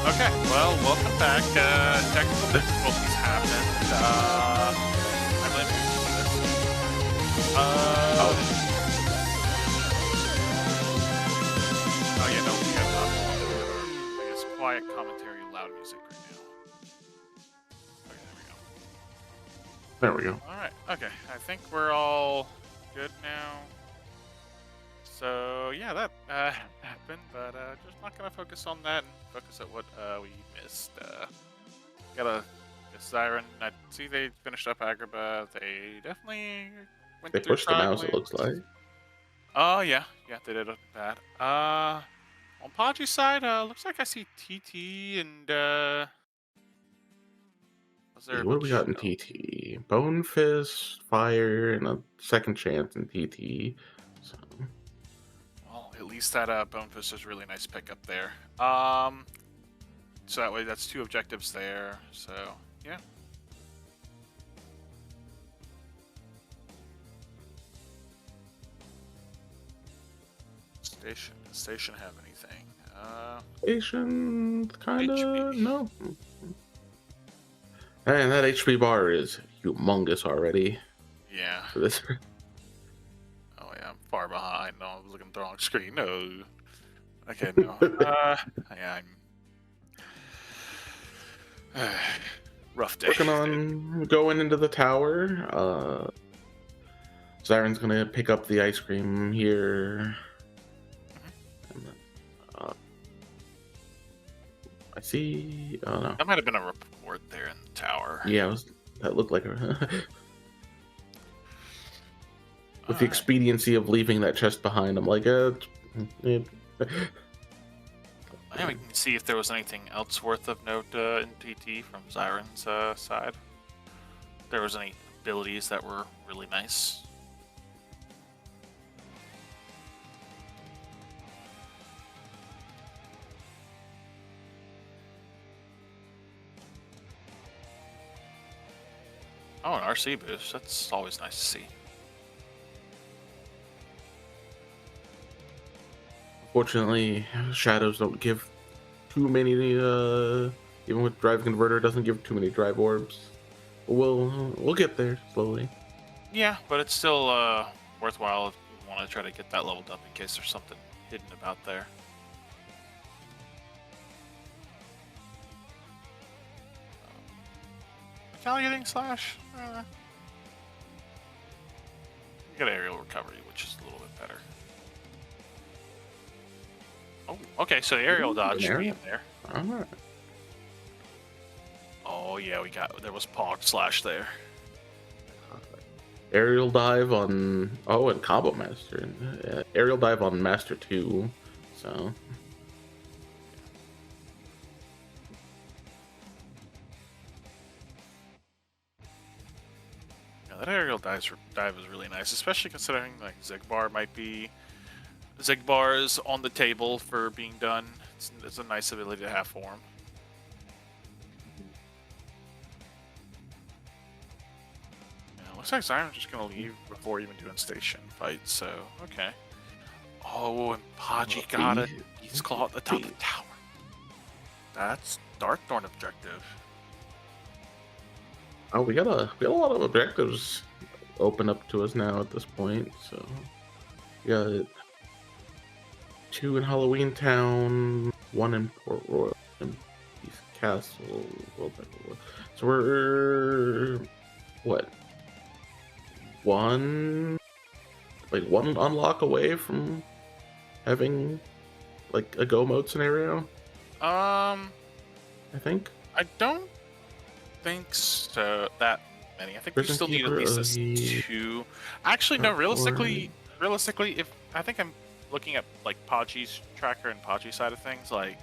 Okay, well, welcome back. Technical difficulties happened. I blame you for this. Oh, Oh yeah, no, we have I guess quiet commentary, loud music right now. Okay, there we go. there we go. All right. Okay, I think we're all good now. So yeah, that happened, but just not gonna focus on that and focus at what we missed. Gotta Siren. I see they finished up Agrabah. They definitely went They through pushed the mouse, it Trogly. looks like. Oh yeah, they did that. On Podgy's side, looks like I see TT and was there See, a what do we bunch? got in Oh, TT? Bone Fist, Fire, and a second chance in TT. So, well, at least that Bonefist is really nice pickup there. So that way that's two objectives there. So yeah. Station have anything? Station, HB. kinda, no. And that HP bar is humongous already Yeah. for this. Oh yeah, I'm far behind. No, I was looking at the wrong screen. No. Okay, no. Yeah, I'm rough day. Working on going into the tower. Siren's gonna pick up the ice cream here. And then, uh, I see. Oh no. That might have been a report there in the tower. Yeah, that looked like a. All With the right. expediency of leaving that chest behind, I'm like, it, Yeah, we can see if there was anything else worth of note in TT from Zyron's side. If there was any abilities that were really nice. Oh, an RC boost. That's always nice to see. Fortunately, shadows don't give too many. Even with drive converter, doesn't give too many drive orbs. We'll get there slowly. Yeah, but it's still worthwhile if you want to try to get that leveled up in case there's something hidden about there. Retaliating slash? You got aerial recovery, which is a little bit better. Oh, okay, so the aerial Ooh, dodge an should be area. in there. All right. Oh yeah, there was Pog slash there. Aerial dive on and combo master. Aerial dive on master 2. So Yeah, that aerial dive is really nice, especially considering like Zigbar is on the table for being done. It's a nice ability to have for him. Yeah, looks like Zyron's just gonna leave before even doing station fight. So okay. Oh, and Podgy got it. He's claw at the top of the tower. That's Darkthorn objective. oh, we got a lot of objectives open up to us now at this point. So we got 2 in Halloween Town, 1 in Port Royal, and East Castle. So we're what? One one unlock away from having like a go mode scenario, Um, I think. I don't think so. That many. I think we Prison still need at Keeper, least this Ogie, two. Actually, no. Darkborn. Realistically, if I think I'm looking at like Podgy's tracker and Podgy's side of things, like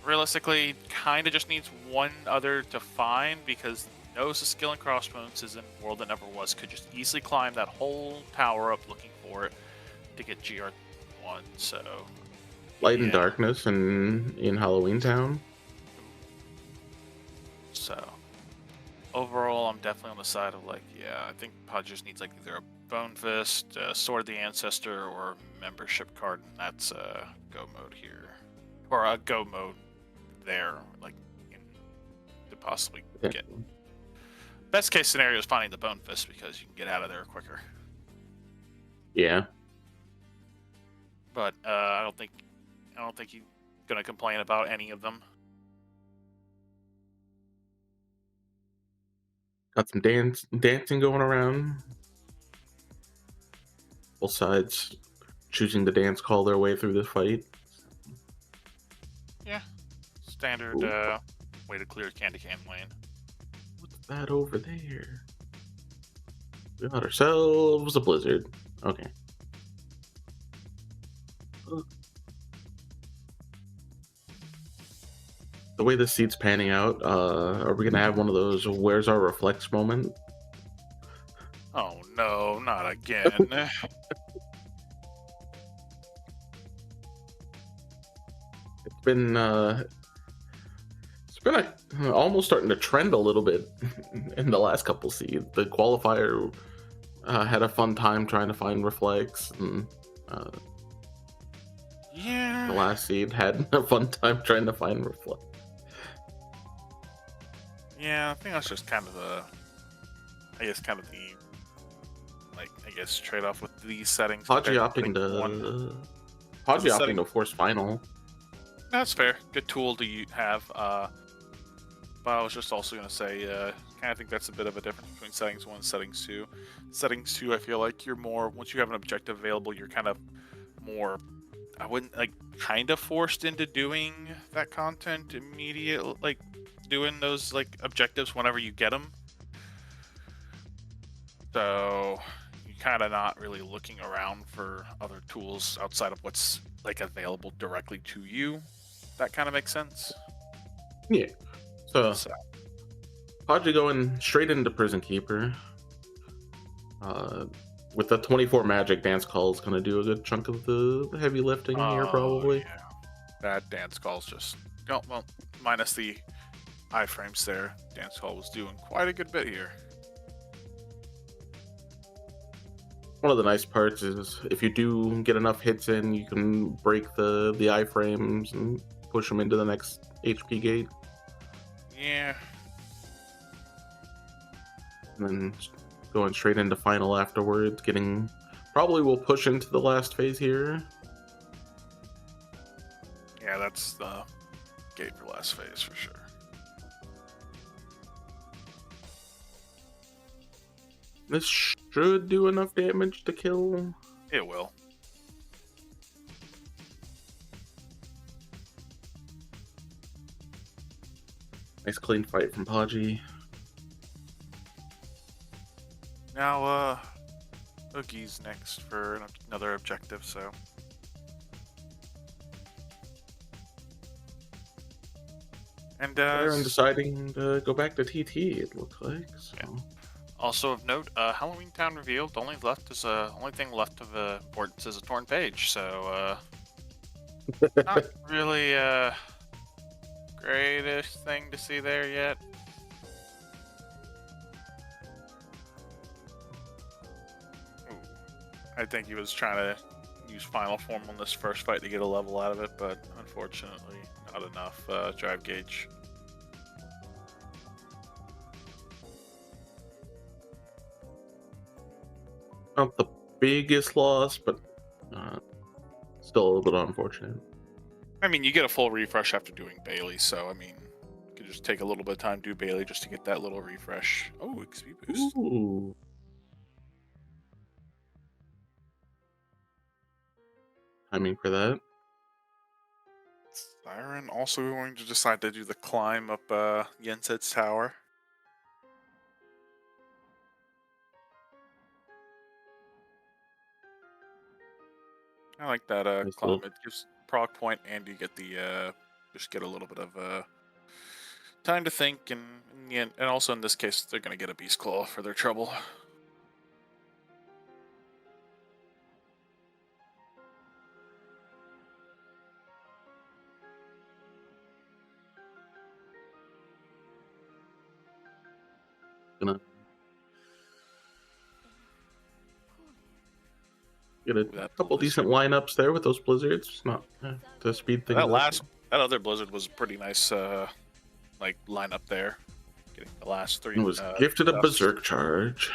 realistically, kind of just needs one other to find because knows the skill and crossbones is in World That Never Was. Could just easily climb that whole tower up looking for it to get GR1. So Light and yeah. Darkness and in Halloween Town. So overall, I'm definitely on the side of like, yeah, I think Pod just needs like either a Bone Fist, Sword of the Ancestor, or membership card, and that's go mode here, or a go mode. there, like in, to possibly get. Potentially. Best case scenario is finding the Bone Fist because you can get out of there quicker. Yeah. But I don't think he's gonna complain about any of them. Got some dancing going around. Both sides choosing to dance call their way through this fight. Yeah, standard Ooh, way to clear candy cane lane. what's that over there? We got ourselves a blizzard. Okay. Uh, The way this seat's panning out, are we gonna have one of those "Where's our reflex" moment? Oh no, not again. It's been almost starting to trend a little bit in the last couple seeds. The qualifier had a fun time trying to find reflex, and uh, the Yeah, last seed had a fun time trying to find reflex. yeah. I think that's just kind of the, I guess, kind of the, like, I guess, trade off with these settings Haji compared to opting setting one. to Because Haji the opting setting, to force final. that's fair. Good tool to have. But I was just also gonna say, kind of think that's a bit of a difference between settings one and settings two. Settings two, I feel like you're more once you have an objective available, you're kind of more. I wouldn't like kind of forced into doing that content immediately, like doing those like objectives whenever you get them. So you're kind of not really looking around for other tools outside of what's like available directly to you. That kind of makes sense. Yeah. So So Haji going straight into Prison Keeper. Uh, with the 24 magic, dance call is gonna do a good chunk of the heavy lifting here, oh probably. yeah, that dance call's just oh, well, minus the iframes there. Dance call was doing quite a good bit here. One of the nice parts is if you do get enough hits in, you can break the iframes and push them into the next HP gate, Yeah, and then going straight into final afterwards. Getting probably will push into the last phase here. yeah, that's the gate for last phase for sure. This should do enough damage to kill. It will. Nice clean fight from Podgy. Now, Oogie's next for another objective, so. And, Aaron deciding to go back to TT, it looks like. So. Yeah. Also of note, Halloween Town revealed. Only thing left of importance is a torn page. So not really greatest thing to see there yet. Ooh. I think he was trying to use final form on this first fight to get a level out of it, but unfortunately, not enough drive gauge. Not the biggest loss, but still a little bit unfortunate. I mean, you get a full refresh after doing Bailey, so I mean, you could just take a little bit of time to do Bailey just to get that little refresh. Oh, XP boost. Ooh. Timing for that. Siren also going to decide to do the climb up Yenset's tower. I like that Nice climb. little It gives proc point, and you get the just get a little bit of time to think, and and also in this case, they're gonna get a beast claw for their trouble. gonna get a That couple decent blizzard. lineups there with those blizzards. Not to speed things That up. last That other blizzard was a pretty nice like lineup there. Getting the last three and was gifted a deaths. berserk charge.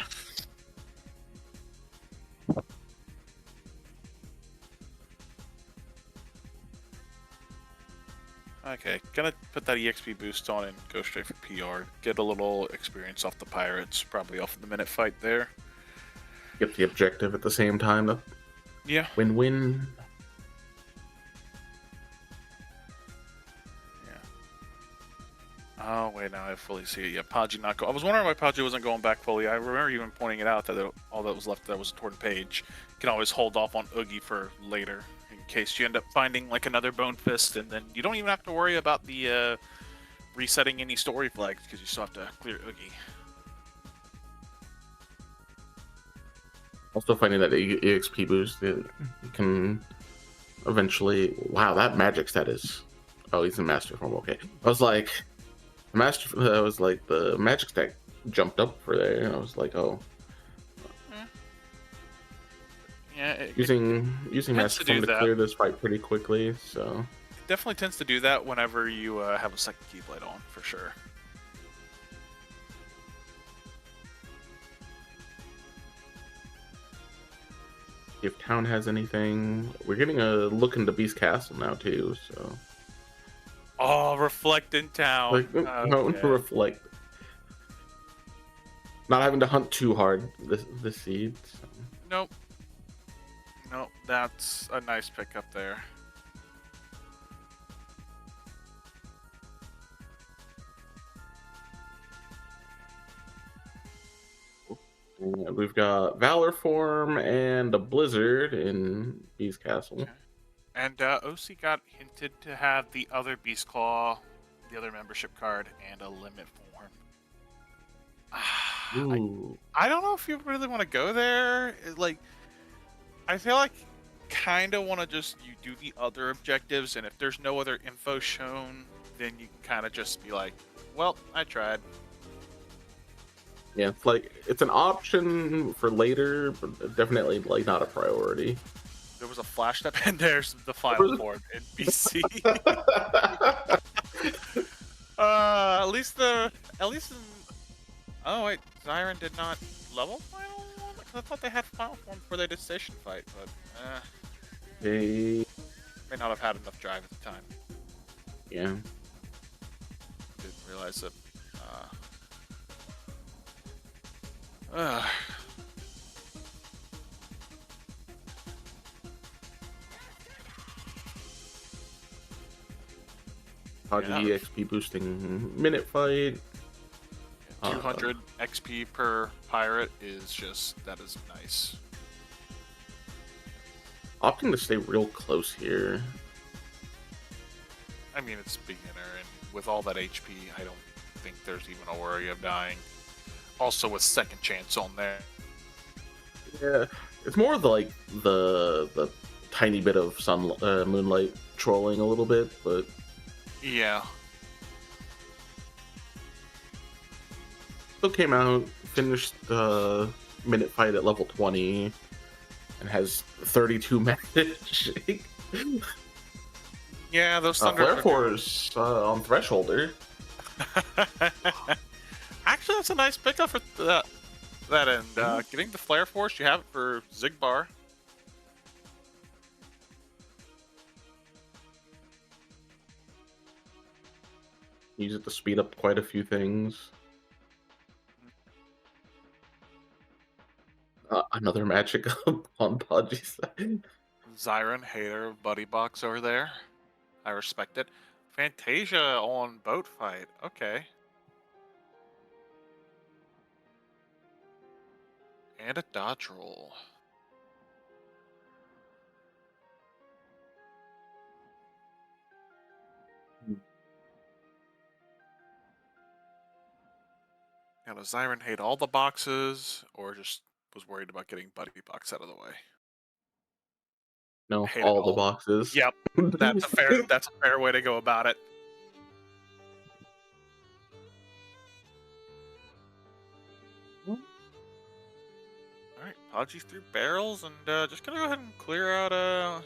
Okay, gonna put that EXP boost on and go straight for PR. Get a little experience off the pirates, probably off of the minute fight there. Get the objective at the same time. To Yeah, win-win. yeah. Oh wait, now I fully see it. Yeah, Podgy not go. I was wondering why Podgy wasn't going back fully. I remember you even pointing it out that all that was left there was a torn page. You can always hold off on Oogie for later in case you end up finding like another Bone Fist, and then you don't even have to worry about the resetting any story flags because you still have to clear Oogie. Also finding that EXP boost, it can eventually. Wow, that magic stat is. Oh, he's in master form. Okay, I was like, the magic stat jumped up for there, and I was like, oh, Eh, yeah, using tends to master do form to that. clear this fight pretty quickly. So It definitely tends to do that whenever you have a second Keyblade on, for sure. if town has anything, we're getting a look into Beast Castle now too. So Oh, Reflect in Town. like, no Okay. reflect, not having to hunt too hard this seed. So. Nope. Nope. That's a nice pickup there. Yeah, we've got Valor Form and a Blizzard in Beast Castle. Okay. And OC got hinted to have the other Beast Claw, the other membership card, and a limit form. I, Ooh, I don't know if you really want to go there. Like, I feel like kind of want to just you do the other objectives, and if there's no other info shown, then you can kind of just be like, well, I tried. yeah, it's like it's an option for later, but definitely like not a priority. There was a flash step, and there's the final form in BC. At least in, oh wait, Zyron did not level final one? 'Cause I thought they had final form for their decision fight, but They, may not have had enough drive at the time. yeah, Didn't realize that. Uh, Haji yeah, EXP boosting minute fight. 200 XP per pirate is just that is nice. Opting to stay real close here. I mean, it's beginner, and with all that HP, I don't think there's even a worry of dying. Also, with second chance on there. Yeah, it's more of like the tiny bit of moonlight trolling a little bit, but Yeah. still came out, finished the minute fight at level 20, and has 32 magic. Yeah, those thunder. Flare Force on Thresholder. Actually, that's a nice pickup for that end. Getting the Flare Force, you have it for Zigbar. Use it to speed up quite a few things. Another magic on Podgy's side. Zyron, hater of Buddy Box over there. I respect it. Fantasia on Boat Fight. Okay. And a dodge roll. Now, does Zyron hate all the boxes, or just was worried about getting Buddy Box out of the way? No, Hate it all the all. boxes. Yep. That's a fair way to go about it. Alright, Podgy's through barrels, and just gonna go ahead and clear out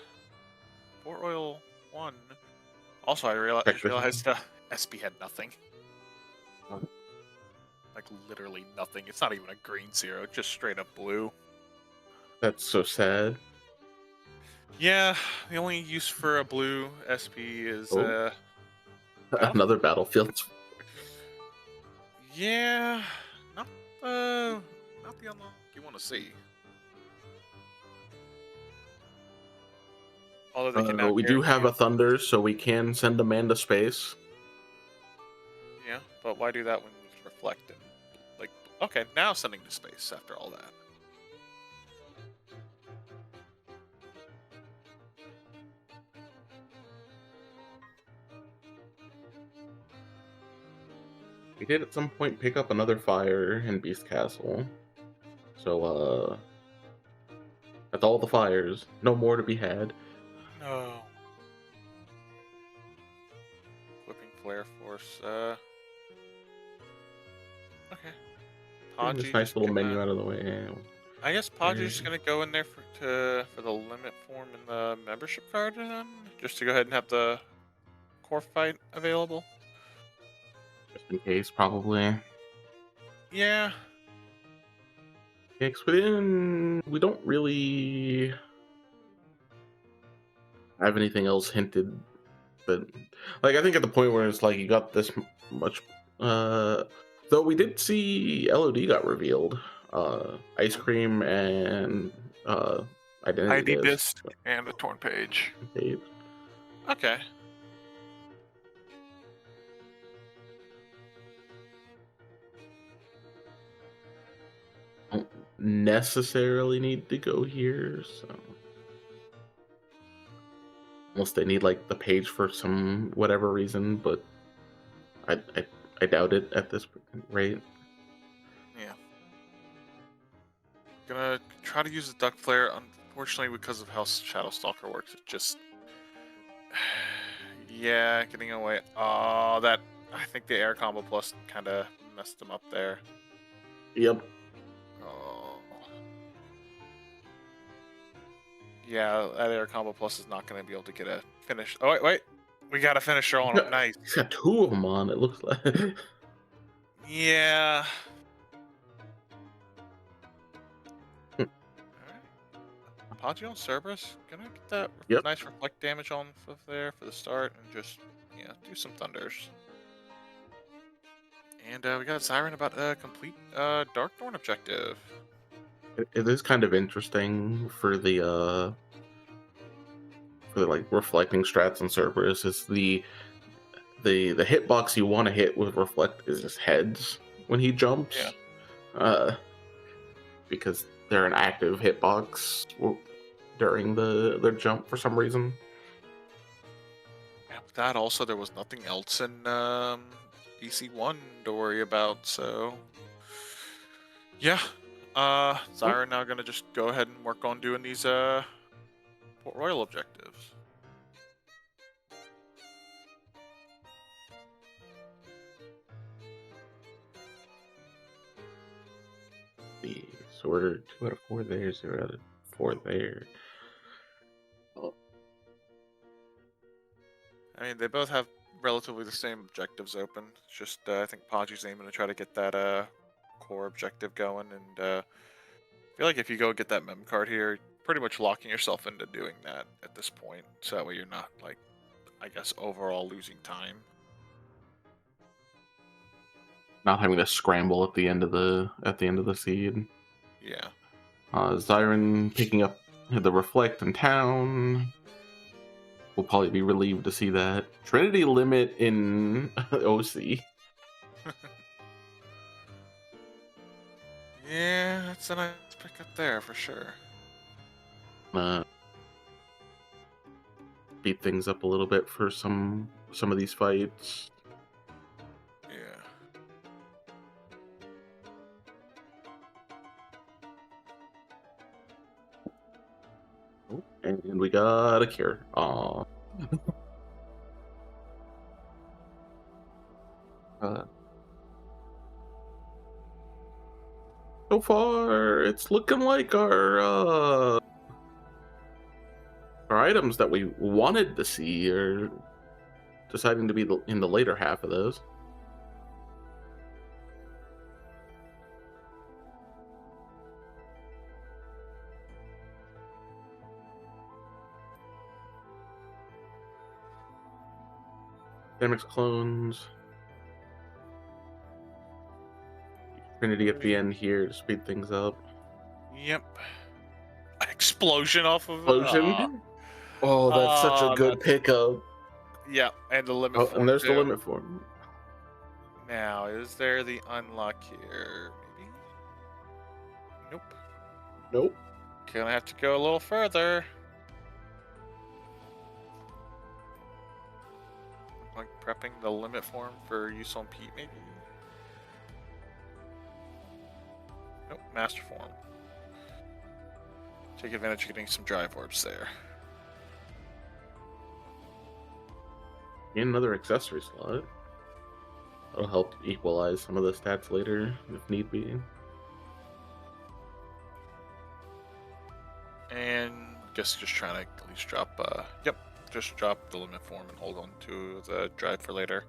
Port Oil 1. Also, I Check just this. realized SB had nothing. Like literally nothing. It's not even a green zero, just straight up blue. That's so sad. Yeah, the only use for a blue SP is Oh, Battlefield. another battlefield. Yeah, not the not the unlock you want to see. Although they can now We do guarantee have you, a thunder, so we can send a man to space. yeah, but why do that when you can reflect and like okay, now sending to space after all that. We did at some point pick up another fire in Beast Castle. So, that's all the fires. No more to be had. No. Flipping flare force. Okay. Getting this Podgy nice just little gonna. menu out of the way. I guess Podgy's There. just gonna go in there for the limit form in the membership card, and then just to go ahead and have the core fight available. Just in case, probably. Yeah. Yeah, 'cause we don't really have anything else hinted. But, like, I think at the point where it's like you got this much. Uh, though we did see LOD got revealed. Ice cream and identity ID disc. disc and a torn page. Page. Okay. Don't necessarily need to go here, so unless they need like the page for some whatever reason, but I I, I doubt it at this rate. Yeah. Gonna try to use the duck flare. Unfortunately, because of how Shadow Stalker works, it just yeah, getting away. Oh, that I think the air combo plus kind of messed him up there. Yep. Oh. Yeah, that air combo plus is not going to be able to get a finish. Oh wait, we got a finisher on him. Nice. He's got two of them on. It looks like. Yeah. Alright. Podgy on Cerberus. Gonna get that Yep. nice reflect damage on there for the start, and just yeah, do some thunders. And we got Siren about a complete Darkthorn objective. It is kind of interesting for the like reflecting strats on Cerberus. Is the hitbox you want to hit with reflect is his heads when he jumps. Yeah. Because they're an active hitbox during their jump for some reason. And with that, also there was nothing else in DC1 to worry about. So yeah, Siren now gonna just go ahead and work on doing these Port Royal objectives. So we're 2 out of 4 there, 0 out of 4 there. Oh. I mean, they both have relatively the same objectives open. It's just I think Podgy's aiming to try to get that core objective going, and I feel like if you go get that mem card here, you're pretty much locking yourself into doing that at this point. So that way you're not like, I guess, overall losing time. Not having to scramble at the end of the seed. Yeah. Zyron picking up the reflect in town. We'll probably be relieved to see that. Trinity limit in OC. Yeah, that's a nice pick up there for sure. Beat things up a little bit for some of these fights. Yeah. Oh, and we got a cure. Aw. So far, it's looking like our items that we wanted to see are deciding to be in the later half of those. Dynamics clones, Trinity at the end here to speed things up. Yep. Explosion off of it. Explosion. Oh, that's such a good That's pickup. yeah, and the limit Oh, and form there's the too. limit form. Now, is there the unlock here? Maybe. Nope. Nope. Gonna have to go a little further. Like prepping the limit form for use on Pete, maybe. Nope. Master form. Take advantage of getting some drive orbs there. And another accessory slot. That'll help equalize some of the stats later if need be. And guess just trying to at least drop. Yep. Just drop the limit form and hold on to the drive for later.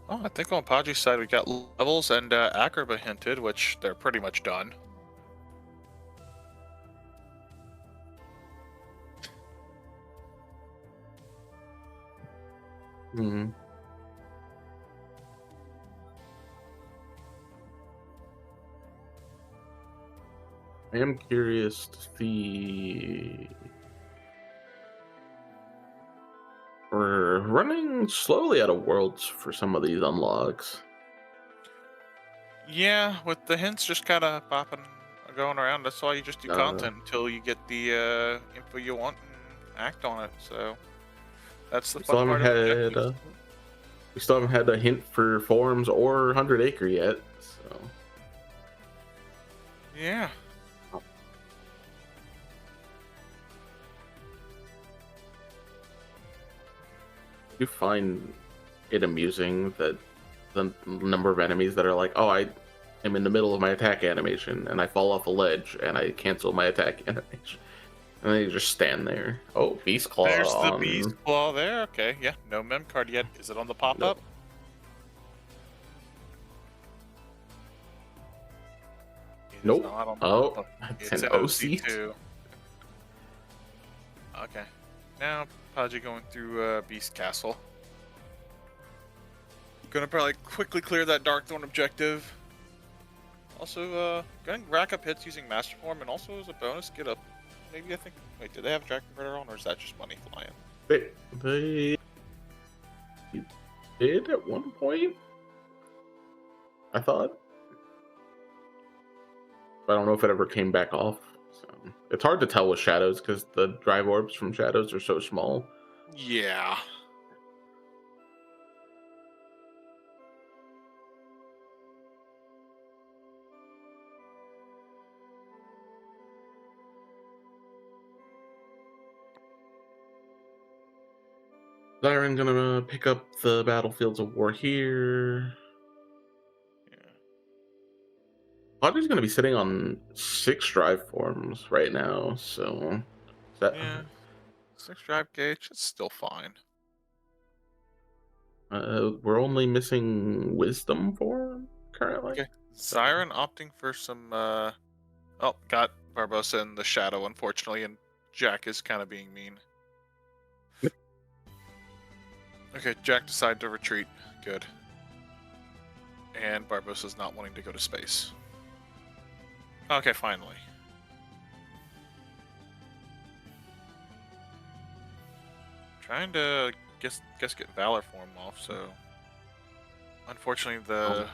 Oh, I think on Podgy's side we got levels and Acroba hinted, which they're pretty much done. Hmm. I am curious to see. We're running slowly out of worlds for some of these unlocks. Yeah, with the hints just kind of popping, going around. That's why you just do Uh, content until you get the info you want and act on it. So that's the we still fun haven't part of had objectives. we still haven't had a hint for forms or 100 Acre yet. So Yeah. I do find it amusing that the number of enemies that are like, oh, I am in the middle of my attack animation and I fall off a ledge and I cancel my attack animation. And they just stand there. Oh, Beast Claw There's the beast on. claw there. Okay, yeah. No mem card yet. Is it on the pop Nope. up? It is Nope. not on the pop Oh, up. it's It's an an OC. OC2. Okay. Now, Podgy going through Beast Castle. Gonna probably quickly clear that Darkthorn objective. Also, gonna rack up hits using Master Form, and also as a bonus, get up. Maybe I think. Wait, do they have Dragon Converter on, or is that just money flying? They did at one point, I thought. But I don't know if it ever came back off. So it's hard to tell with shadows because the drive orbs from shadows are so small. Yeah. Zyron gonna pick up the battlefields of war here. Yeah. Audrey's gonna be sitting on 6 drive forms right now, so that Yeah. 6 drive gauge. It's still fine. we're only missing wisdom form currently. Okay. Siren opting for some. Oh, got Barbosa in the shadow, unfortunately, and Jack is kind of being mean. Okay, Jack decided to retreat. Good. And Barbosa's not wanting to go to space. Okay, finally. Trying to guess get Valor form off, so unfortunately the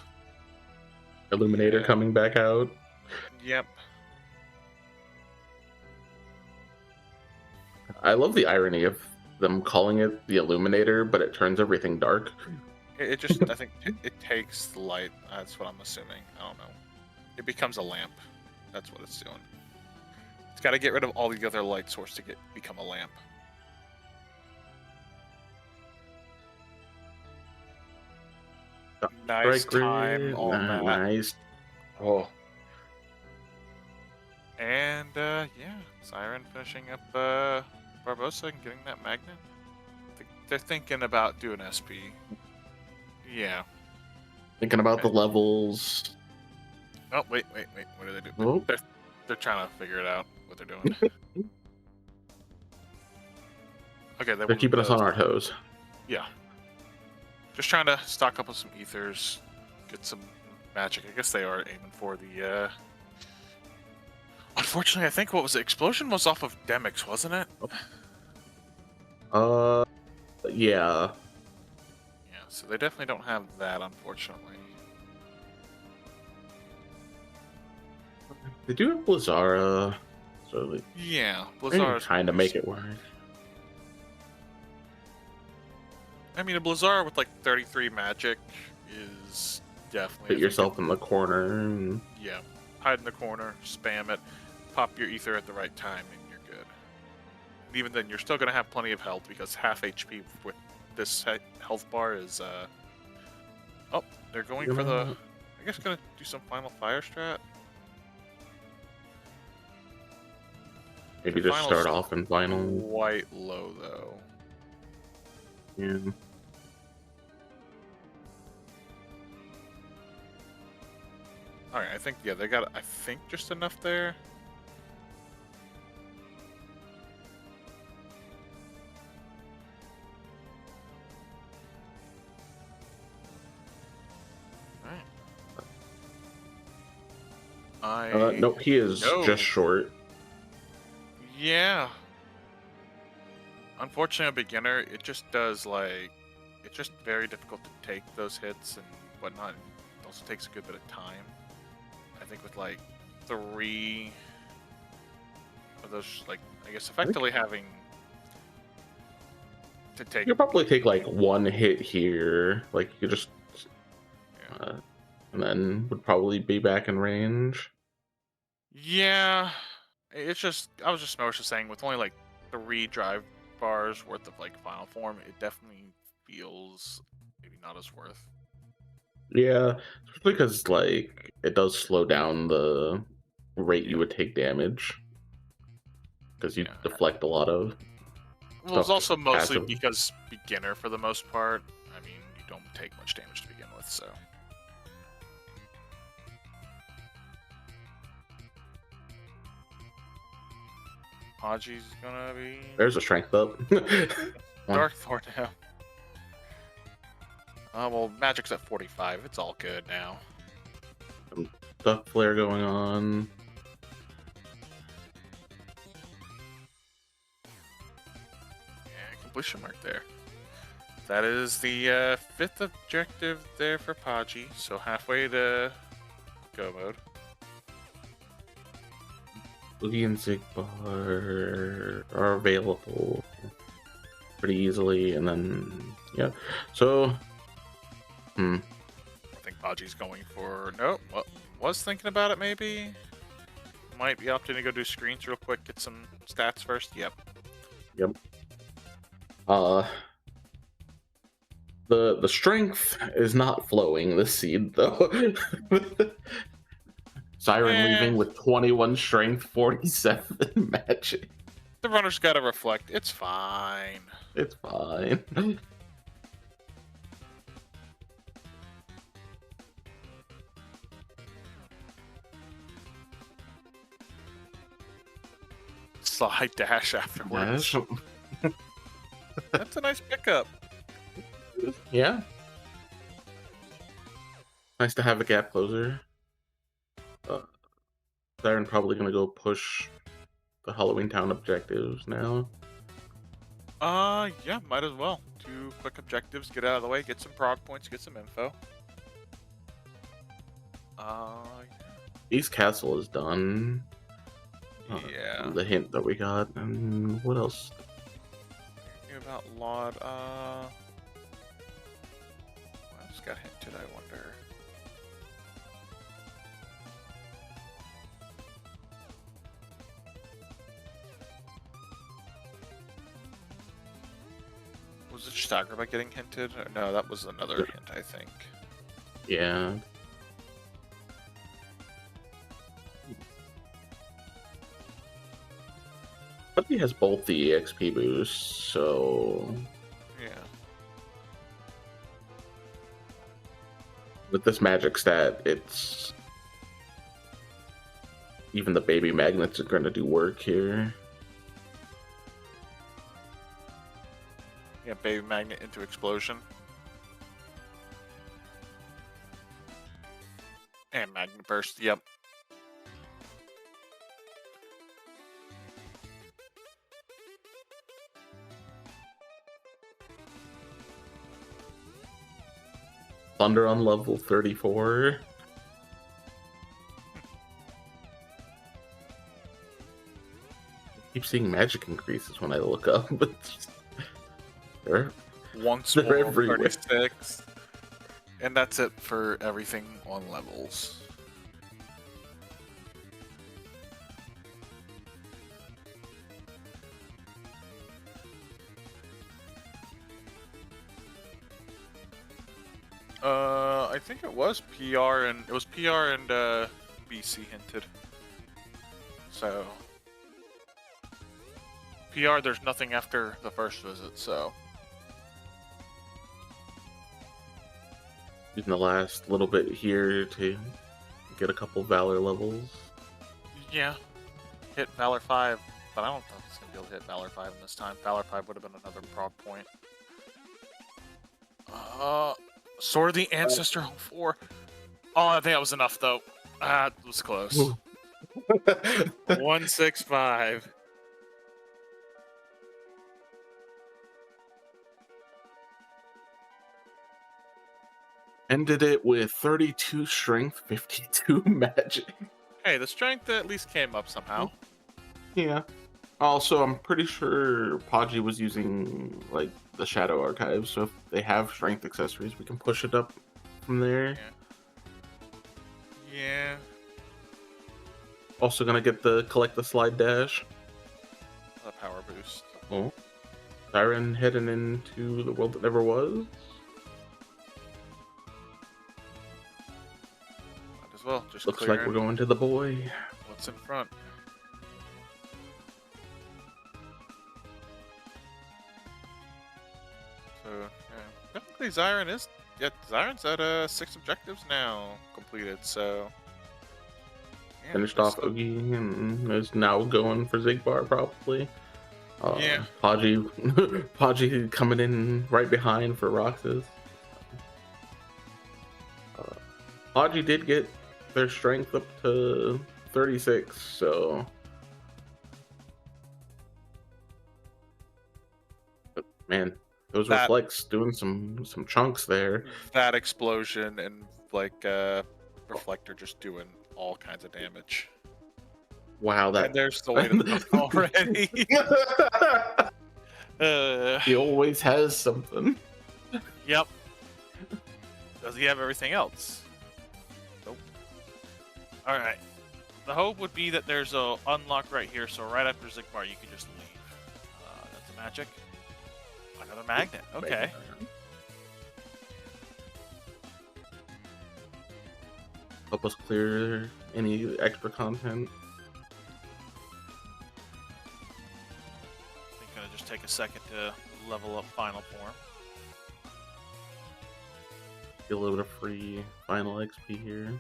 Illuminator yeah, coming back out. yep. I love the irony of them calling it the Illuminator, but it turns everything dark. It just I think it takes the light. That's what I'm assuming. I don't know. It becomes a lamp. That's what it's doing. It's got to get rid of all the other light source to become a lamp. Nice time on that. Nice. Oh, And And yeah, Siren finishing up Barbosa and getting that magnet. They're thinking about doing SP. Yeah. Thinking about the Okay. levels. Oh wait. What do they do? Oh, They're trying to figure it out what they're doing. Okay, they they're wanted keeping us those. on our toes. Yeah. Just trying to stock up on some ethers, get some magic. I guess they are aiming for the. Unfortunately, I think what was the explosion was off of Demix, wasn't it? Uh, yeah. Yeah, so they definitely don't have that, unfortunately. They do have Blizzara, so Yeah, they can Blizzara's kind of always. make it work. I mean, a Blizzara with like 33 magic is definitely. Put I think yourself in the corner. And yeah, hide in the corner, spam it, pop your ether at the right time, and you're good. And even then, you're still gonna have plenty of health because half HP with this health bar is. Oh, they're going for the. I guess gonna do some final fire strat. maybe Their just start final's off in final. quite low though. Yeah. All right, I think yeah they got I think just enough there. All right. No, he is No. just short. Yeah. Unfortunately, a beginner, it just does like it's just very difficult to take those hits and whatnot. It also takes a good bit of time. I think with like 3 of those, like I guess effectively having to take. You could probably take like one hit here. Like you could just, Yeah. and then would probably be back in range. Yeah, it's just I was just more just saying with only like 3 drive bars worth of like final form, it definitely feels maybe not as worth. Yeah, especially because like it does slow down the rate you Yeah, would take damage because you yeah. deflect a lot of Well, it's stuff just also mostly passively. because beginner for the most part. I mean, you don't take much damage to begin with, so. Haji's gonna be There's a strength up. Dark Thor now. Well, Magic's at 45. It's all good now. Duck flare going on. Yeah, completion mark there. That is the 5th objective there for Paji, so halfway to go mode. Boogie and Zigbar are available pretty easily, and then yeah. So, I think Paji's going for nope. Well, was thinking about it maybe. Might be opting to go do screens real quick, get some stats first. Yep. yep. The strength is not flowing this seed though. Siren Eh, leaving with 21 strength, 47 magic. the runner's got to reflect. It's fine. It's fine. Slide dash afterwards. That's a nice pickup. Yeah. Nice to have a gap closer. Siren probably gonna go push the Halloween Town objectives now. Yeah, might as well. 2 quick objectives, get out of the way, get some prog points, get some info. East Castle is done. Yeah. The hint that we got, and what else? Thinking about Laud, what else got hinted, I wonder? Was it just Agrabah getting hinted? Or, no, that was another hint, I think. Yeah. But he has both the EXP boosts, so Yeah. with this magic stat, it's even the baby magnets are going to do work here. Yeah, baby magnet into explosion. And magnet burst, yep. Thunder on level 34. Keep seeing magic increases when I look up, but they're Once They're more, everywhere. 36. And that's it for everything on levels. I think it was PR and BC hinted. So PR, there's nothing after the first visit, so using the last little bit here to get a couple Valor levels. yeah, hit Valor 5, but I don't know if it's gonna be able to hit Valor 5 in this time. Valor 5 would have been another prod point. Sword of the Ancestor 4. Oh, I think that was enough though. Ah, it was close. 165. Ended it with 32 strength, 52 magic. Hey, the strength at least came up somehow. Yeah. Also, I'm pretty sure Podgy was using like the Shadow Archive, so if they have strength accessories, we can push it up from there. Yeah. Also gonna get the collect the slide dash. A power boost. Oh. Siren heading into the world that never was. Might as well. Just Looks like we're going to the boy. What's in front? So, yeah. Technically, Zyron is. Yeah, Zyron's at 6 objectives now completed, so. Yeah, Finished off Oogie and is now going for Zigbar probably. Yeah. Podgy coming in right behind for Roxas. Podgy did get their strength up to 36, so. But man, those reflects doing some chunks there. That explosion and like reflector just doing all kinds of damage. Wow, that. And there's the way to the already. He always has something. Yep. Does he have everything else? Nope. All right. The hope would be that there's a unlock right here, so right after Zigbar, you can just leave. That's a magic. Another magnet. Okay. Help us clear any extra content. I think gonna just take a second to level up final form. Get a little bit of free final XP here.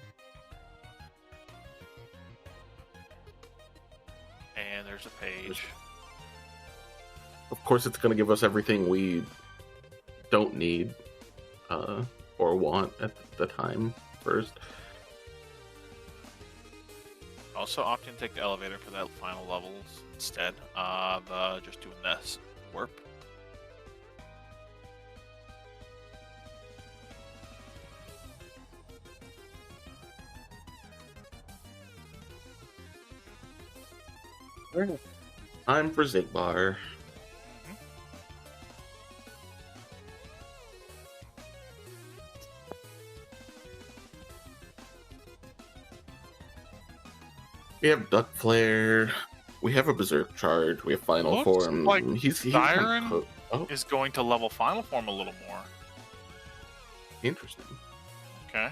And there's a page. Of course, it's going to give us everything we don't need or want at the time first. Also, often take the elevator for that final levels instead of just doing this warp. Time for Zigbar. We have Duck Flare. We have a Berserk Charge. We have Final Form. Like he's Siren is going to level Final Form a little more. Interesting. Okay.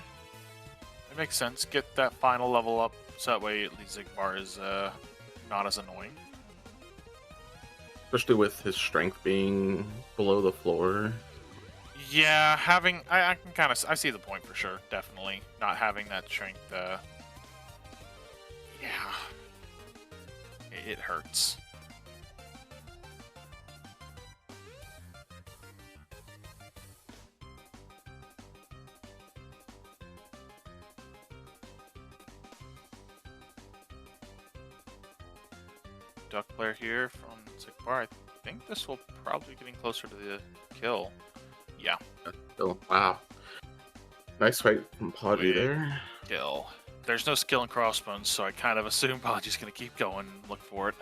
It makes sense. Get that final level up so that way at least Zigbar is not as annoying. especially with his strength being below the floor. Yeah, I can kind of I see the point for sure. Definitely not having that strength. Yeah, it hurts. Duck player here from Sigbar. I think this will probably getting closer to the kill. Yeah, Oh, wow. Nice fight from Podgy quick there. kill. There's no skill in crossbones, so I kind of assume Podgy's gonna keep going and look for it.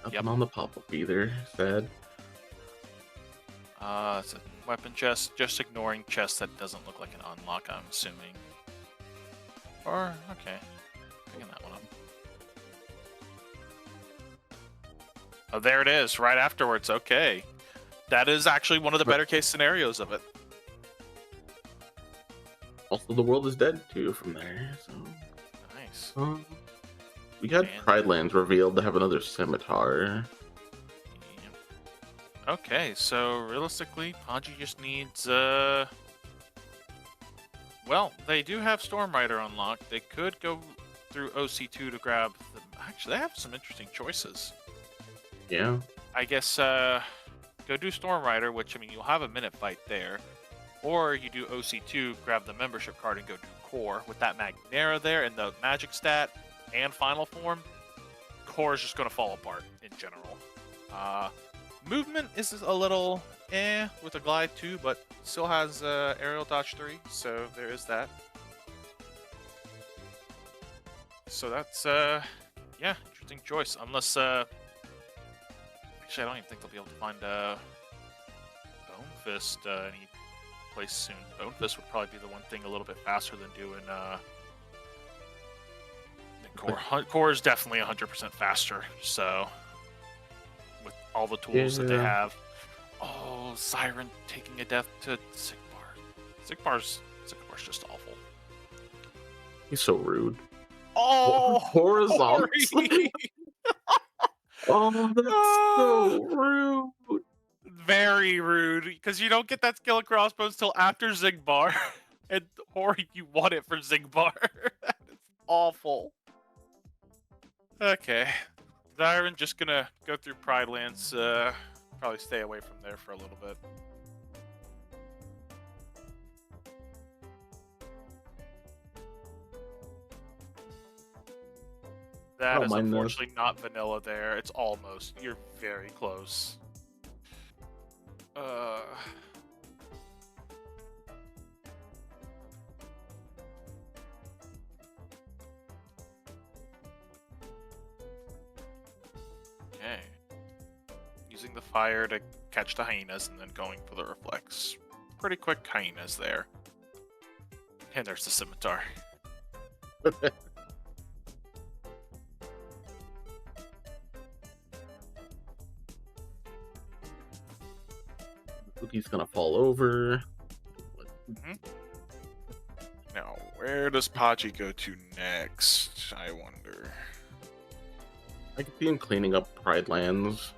Nothing Yep. on the pop-up either. Sad. It's a weapon chest. Just ignoring chest that doesn't look like an unlock, I'm assuming. Or, okay. Picking that one up. Oh, there it is, right afterwards. Okay. That is actually one of the better case scenarios of it. Also, the world is dead too from there. So Nice. we had And- Pride Lands revealed to have another scimitar. Yep. Okay, so realistically, Podgy just needs, well, they do have Storm Rider unlocked. They could go through OC2 to grab the... Actually, they have some interesting choices. Yeah. I guess, go do Storm Rider, which, I mean, you'll have a minute fight there. Or you do OC2, grab the membership card, and go do Core. With that Magnera there and the magic stat and final form, Core is just going to fall apart in general. Movement is a little with a glide too, but still has aerial dodge 3, so there is that. So that's yeah, interesting choice. Unless actually, I don't even think they'll be able to find Bone Fist any place soon. Bone Fist would probably be the one thing a little bit faster than doing Core. Core is definitely 100% faster. So with all the tools that they have. Oh, Siren taking a death to Sigbar. Sigbar's just awful. He's so rude. Oh, horizontal. Hori! Oh, that's so rude. Very rude, because you don't get that skill of crossbows till after Zigbar. And Hori, you want it for Zigbar. That is awful. Okay. Zyron just gonna go through Pride Lands, probably stay away from there for a little bit. That is unfortunately not vanilla there. It's almost. You're very close. Okay. Using the fire to catch the hyenas and then going for the reflex. Pretty quick hyenas there. And there's the scimitar. He's gonna fall over. Now, where does Podgy go to next? I wonder. I could see him cleaning up Pride Lands.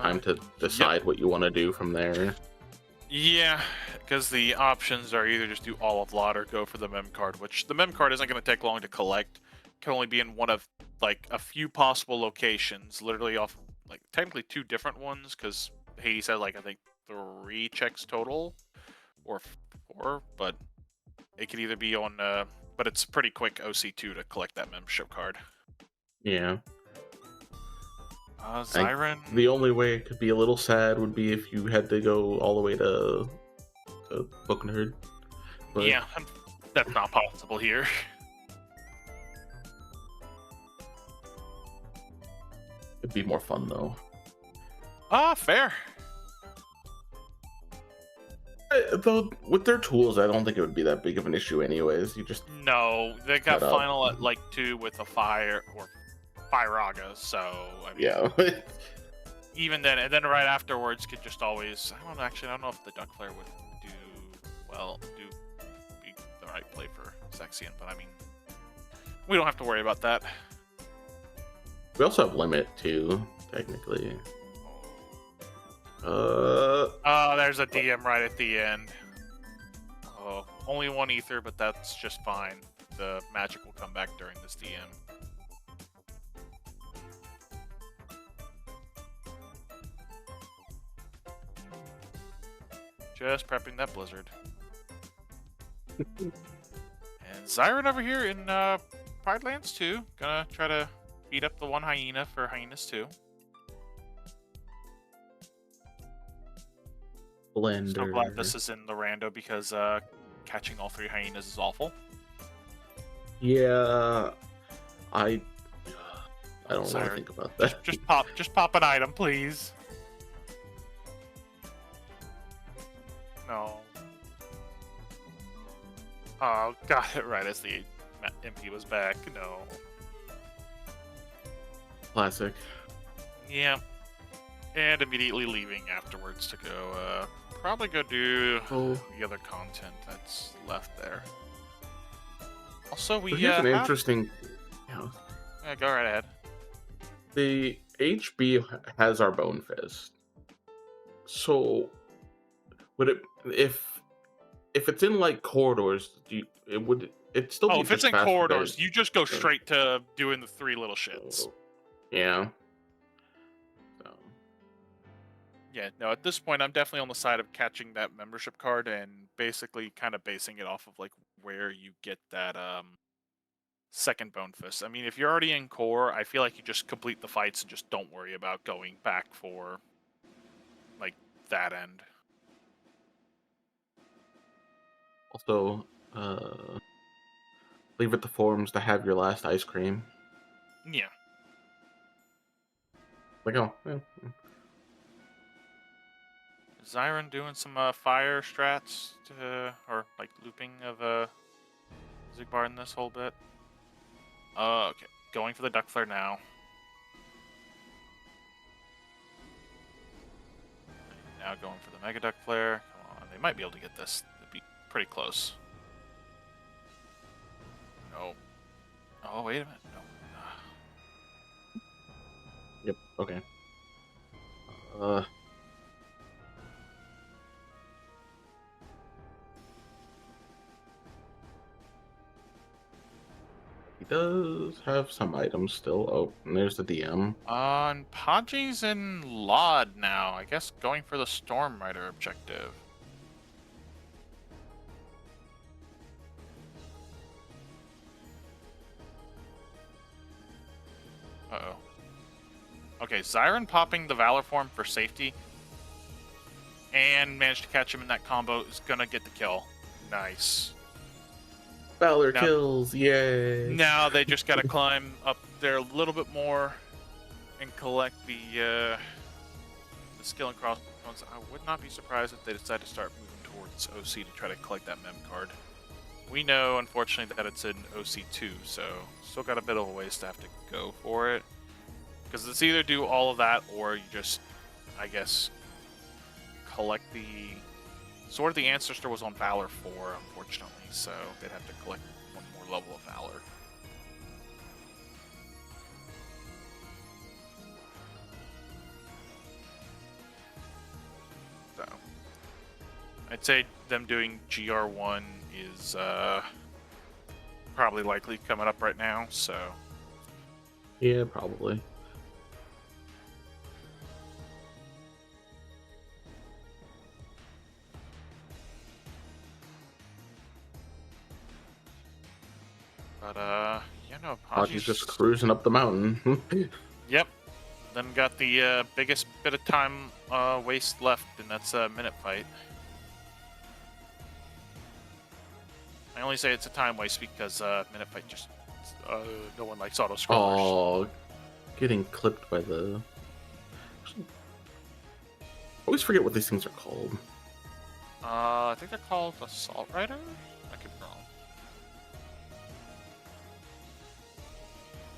Time to decide what you want to do from there. Yeah, because the options are either just do all of lot or go for the mem card, which the mem card isn't going to take long to collect. Can only be in one of like a few possible locations, literally off like technically 2 different ones, because Hades had like I think 3 checks total or 4, but it could either be on but it's pretty quick OC2 to collect that membership card. Yeah. Zyron. The only way it could be a little sad would be if you had to go all the way to Book Nerd. But... yeah, that's not possible here. It'd be more fun though. Fair. Though with their tools, I don't think it would be that big of an issue anyways. You just no, they got final at like 2 with a fire or Firaga, so I mean, yeah. Even then, and then right afterwards could just always. I don't know if the Duck Flare would do well. might play for Zexion, but I mean, we don't have to worry about that. We also have limit too, technically. There's a DM right at the end. Oh, only one ether, but that's just fine. The magic will come back during this DM. Just prepping that blizzard. And Zyron over here in Pride Lands 2. Gonna try to beat up the one hyena for hyenas 2. Blender. So glad this is in the rando because catching all 3 hyenas is awful. Yeah, I don't want to Zyron, think about that. just pop an item, please. No. Oh, got it right as the MP was back. No. Classic. Yeah. And immediately leaving afterwards to go, probably go do the other content that's left there. Also, we So here's an have... interesting. Yeah, go right ahead. The HB has our Bone Fist. So, would it if it's in like corridors? It still? Oh, be if it's just in faster corridors, than- you just go straight to doing the 3 little shits. Yeah. So. Yeah, no, at this point, I'm definitely on the side of catching that membership card and basically kind of basing it off of like where you get that second Bone Fist. I mean, if you're already in core, I feel like you just complete the fights and just don't worry about going back for like that end. Also, leave at the forums to have your last ice cream. Yeah. Like, oh, yeah. Zyron doing some fire strats or like looping of Zigbar in this whole bit. Okay, going for the duck flare now. Now going for the mega duck flare. Come on, they might be able to get this. It'd be pretty close. No. Oh, wait a minute. No. Yep. Okay. He does have some items still. Oh, and there's the DM. And Podgy's in Lod now. I guess going for the Storm Rider objective. Uh-oh. Okay, Zyron popping the Valor form for safety. And managed to catch him in that combo is gonna get the kill. Nice. Valor kills, yay! Now they just gotta climb up there a little bit more and collect the skill and crossbones. I would not be surprised if they decide to start moving towards OC to try to collect that mem card. We know, unfortunately, that it's in OC2, so still got a bit of a ways to have to go for it. Because it's either do all of that, or you just, I guess, collect the... Sword of the Ancestor was on Valor 4, unfortunately, so they'd have to collect one more level of Valor. So, I'd say them doing GR1 is probably likely coming up right now, so... Yeah, probably. But, yeah, no, Podgy's just cruising up the mountain. Yep. Then got the biggest bit of time waste left, and that's a minute fight. I only say it's a time waste because minute fight just no one likes auto scrollers. Oh, getting clipped by the. I always forget what these things are called. I think they're called Assault Riders. I could be wrong.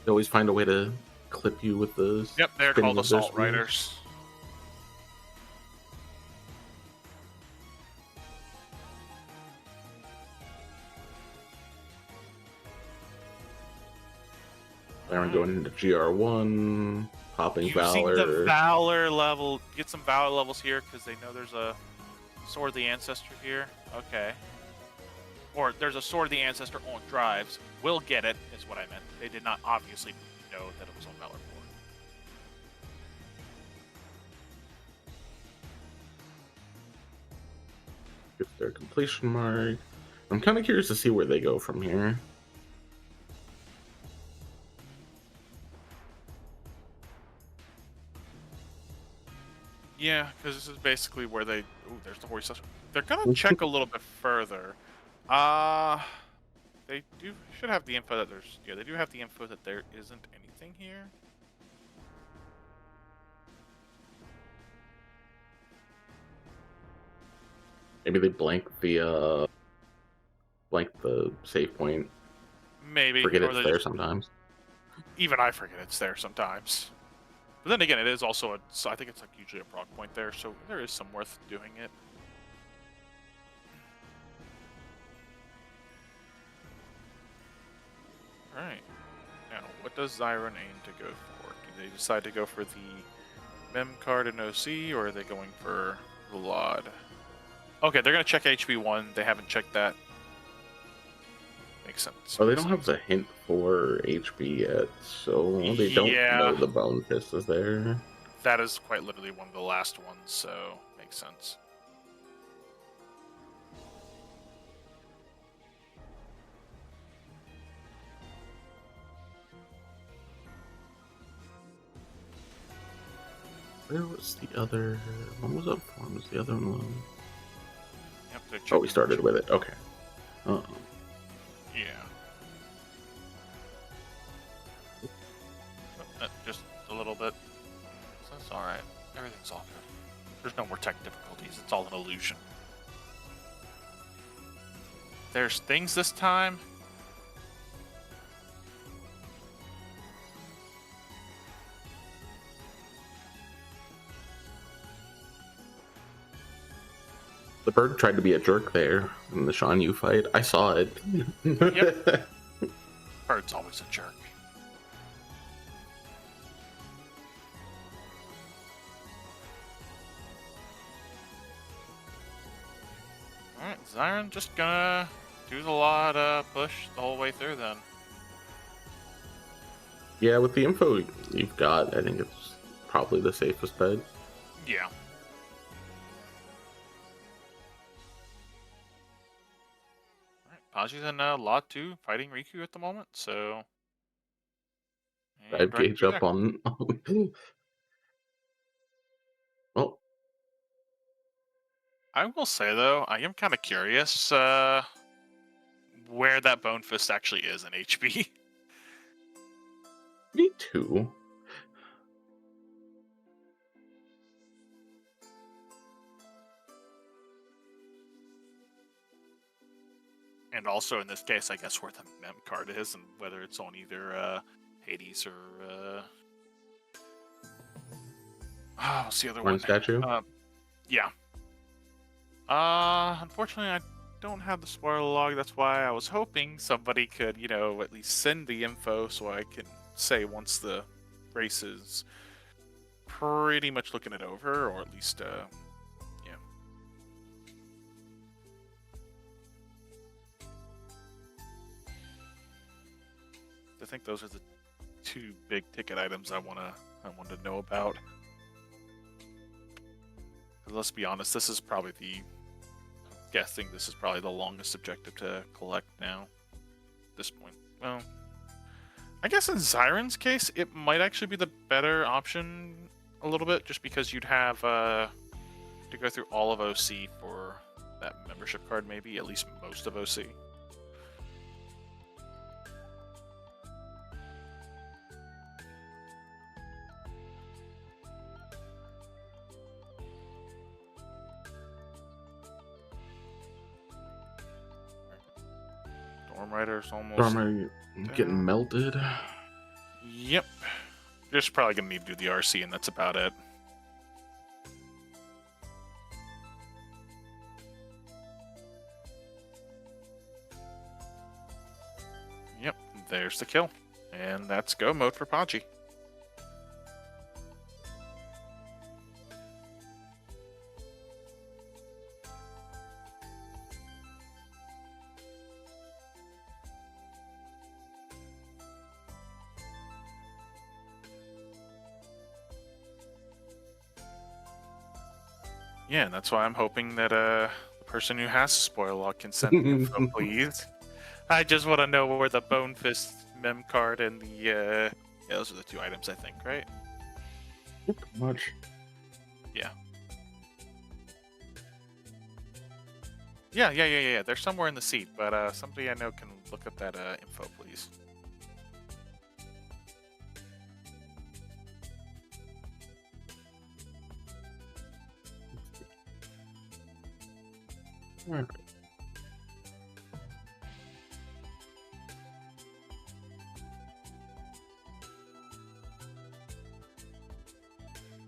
They always find a way to clip you with the. Yep, they're spinning called of their Assault spears. Riders. I'm Alright. going into GR1, popping Using the Valor. Valor level. Get some Valor levels here because they know there's a Sword of the Ancestor here. Okay. Or there's a Sword of the Ancestor on drives. We'll get it, is what I meant. They did not obviously know that it was on Valor 4. Get their completion mark. I'm kind of curious to see where they go from here. Yeah, because this is basically where they. Ooh, there's the horse. They're gonna check a little bit further. Uh they should have the info that there's. Yeah, they do have the info that there isn't anything here. Maybe they blank the save point. Maybe, Forget or it's they there just. sometimes. Even I forget it's there sometimes. But then again, it is also a. So I think it's like usually a proc point there, so there is some worth doing it. All right. Now, what does Zyron aim to go for? Do they decide to go for the Mem card in OC, or are they going for Vlad? Okay, they're gonna check HB1. They haven't checked that. Makes sense. Oh, they Makes don't have sense. the hint for HB yet, so they don't know Yeah, the Bone Fist is there. that is quite literally one of the last ones, so makes sense. Where was the other one? Was up for? Was the other one? Yep, they're Oh, we checking. started with it. Okay. Yeah. Just a little bit. So that's alright. Everything's all good. There's no more tech difficulties. It's all an illusion. There's things this time. The bird tried to be a jerk there in the Shan Yu fight. I saw it. Yep. Bird's always a jerk. Alright, Zyron just gonna do the lot push the whole way through then. Yeah, with the info you've got, I think it's probably the safest bet. Yeah. Alright, Paji's in lot 2 fighting Riku at the moment, so. And I'd right gauge through up there. on. Well, I will say though, I am kind of curious where that Bone Fist actually is in HB. me too. And also in this case, I guess where the mem card is, and whether it's on either Hades or what's the other One one? statue. Yeah. Unfortunately, I don't have the spoiler log. That's why I was hoping somebody could, at least send the info so I can say once the race is pretty much looking it over, or at least, yeah. I think those are the two big ticket items I want to know about. 'Cause let's be honest, this is probably guessing this is probably the longest objective to collect now. At this point, well, I guess in Zyron's case, it might actually be the better option a little bit, just because you'd have to go through all of OC for that membership card, maybe at least most of OC. Storm Rider's almost Armor getting melted. Yep. You're just probably gonna need to do the RC, and that's about it. Yep, there's the kill. And that's go mode for Pachi. Yeah, and that's why I'm hoping that the person who has the spoiler log can send the info, please. I just want to know where the Bone Fist mem card and the yeah, those are the two items I think, right? Much. Yeah. Yeah. They're somewhere in the seat, but somebody I know can look up that info, please. Alright.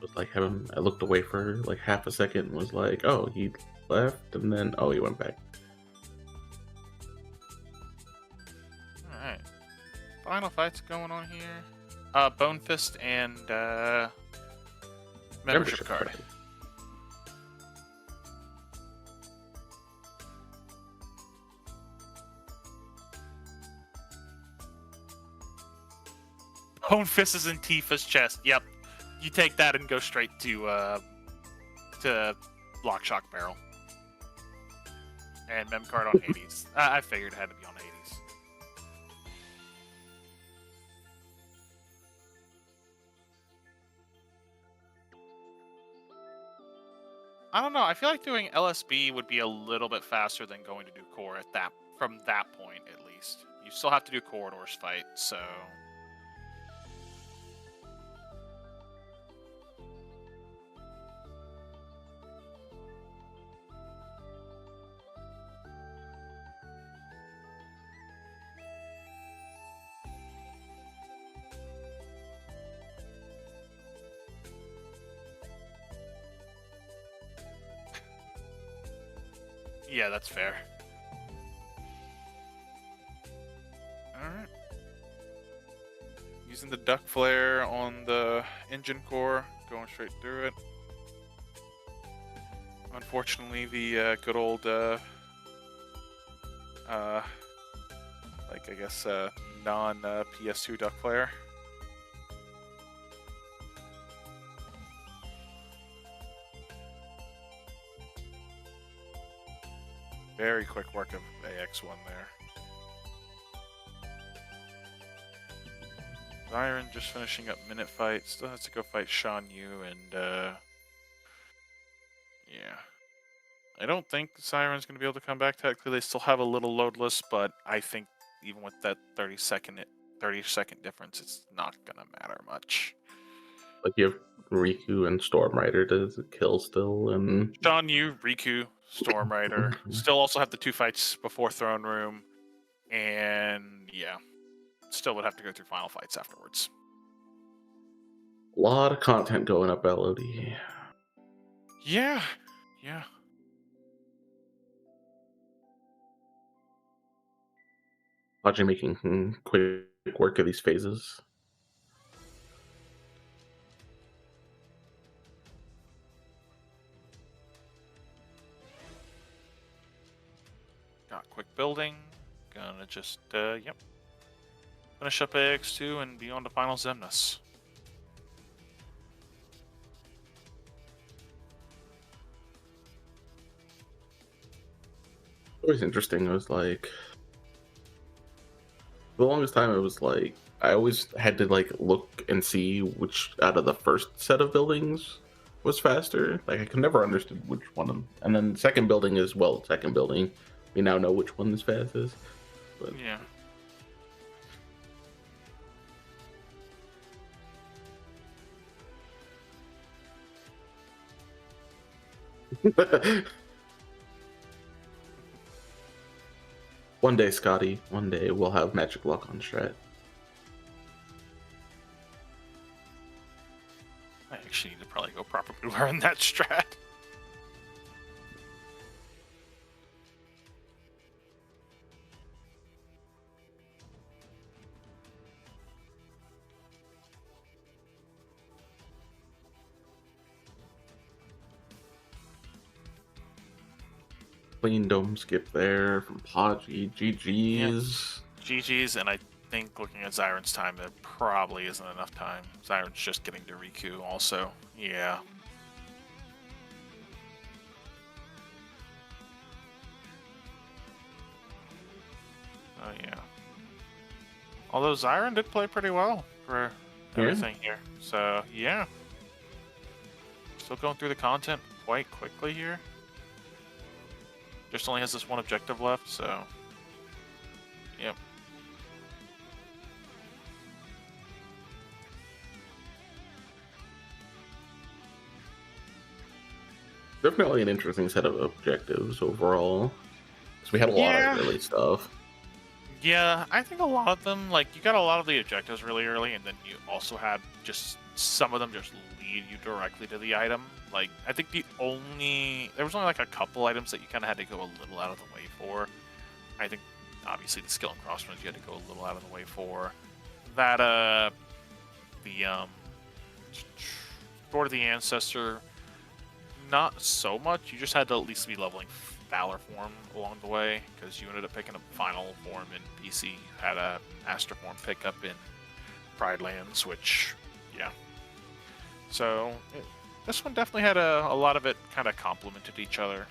Was like having I looked away for like half a second and was like, oh, he left, and then oh, he went back. All right. Final fights going on here. Bone Fist and membership card. Bone Fist is in Tifa's chest. Yep. You take that and go straight to Lock Shock Barrel. And mem card on Hades. I figured it had to be on Hades. I don't know. I feel like doing LSB would be a little bit faster than going to do core at that from that point at least. You still have to do corridors fight, so yeah, that's fair. Alright. Using the duck flare on the engine core, going straight through it. Unfortunately, the good old, like I guess, non PS2 duck flare. Very quick work of AX1 there. Siren just finishing up minute fight. Still has to go fight Shan Yu and yeah. I don't think Siren's gonna be able to come back. Technically they still have a little loadless, but I think even with that 30-second difference, it's not gonna matter much. Like you have Riku and Storm Rider to kill still, and Shan Yu, Riku, Storm Rider. Still also have the two fights before Throne Room, and yeah. Still would have to go through final fights afterwards. a lot of content going up LOD. Yeah. Pachi making quick work of these phases. Got quick building. Gonna just, yep. Finish up AX2 and be on to final Zemnis. Always interesting. It was like the longest time it was like I always had to like look and see which out of the first set of buildings was faster. Like I could never understood which one. And then second building is well, second building. We now know which one is fastest. But Yeah. one day, Scotty. One day we'll have magic luck on strat. I actually need to probably go properly learn that strat. Clean dome skip there from Podgy. Yeah. GG's. GG's, and I think looking at Zyron's time, there probably isn't enough time. Zyron's just getting to Riku also. Yeah. Oh, yeah. Although Zyron did play pretty well for Yeah. everything here. So, yeah. Still going through the content quite quickly here. Just only has this one objective left, so... Yep. Definitely an interesting set of objectives overall. Because we had a lot Yeah. of early stuff. Yeah, I think a lot of them, like, you got a lot of the objectives really early, and then you also had just some of them just lead you directly to the item. Like, I think there was only like a couple items that you kind of had to go a little out of the way for. I think, obviously, the skill and crossbows you had to go a little out of the way for. That, Sword of the Ancestor, not so much. You just had to at least be leveling Valor form along the way, because you ended up picking up Final form in PC. You had a Master form pickup in Pride Lands, which, yeah. So, this one definitely had a lot of it kind of complemented each other.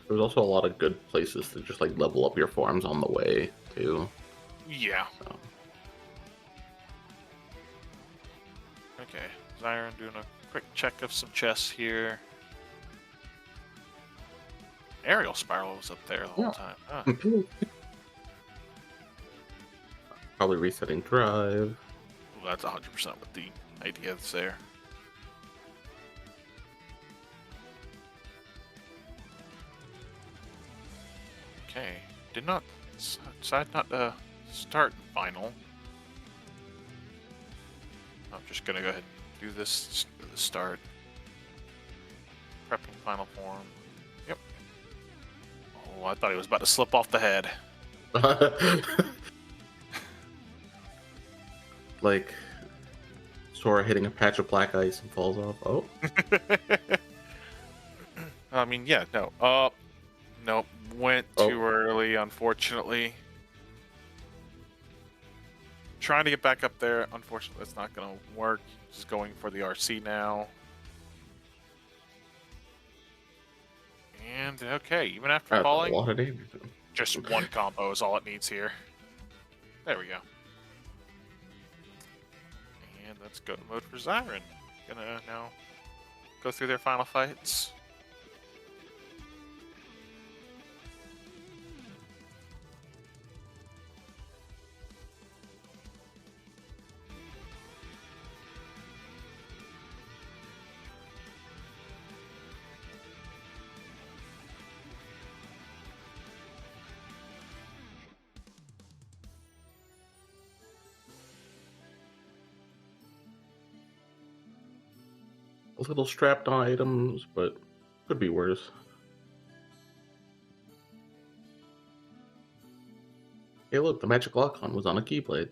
There's also a lot of good places to just like level up your forms on the way too. Yeah. So. Okay, Zyron doing a quick check of some chests here. Aerial Spiral was up there the whole time. Huh. Probably resetting drive. Well, that's 100% what the idea is there. Okay, did not decide not to start final. I'm just gonna go ahead and do this at the start. Prepping final form. Yep. Oh, I thought he was about to slip off the head. Like Sora hitting a patch of black ice and falls off. Oh. I mean, yeah, no. Nope. Went too early, unfortunately. Trying to get back up there. Unfortunately, that's not going to work. Just going for the RC now. And, okay, even after falling, A lot of damage. just one combo is all it needs here. There we go. And let's go to mode for Zyron. Gonna now go through their final fights. A little strapped on items, but could be worse. Hey, look, the magic lock-on was on a keyblade.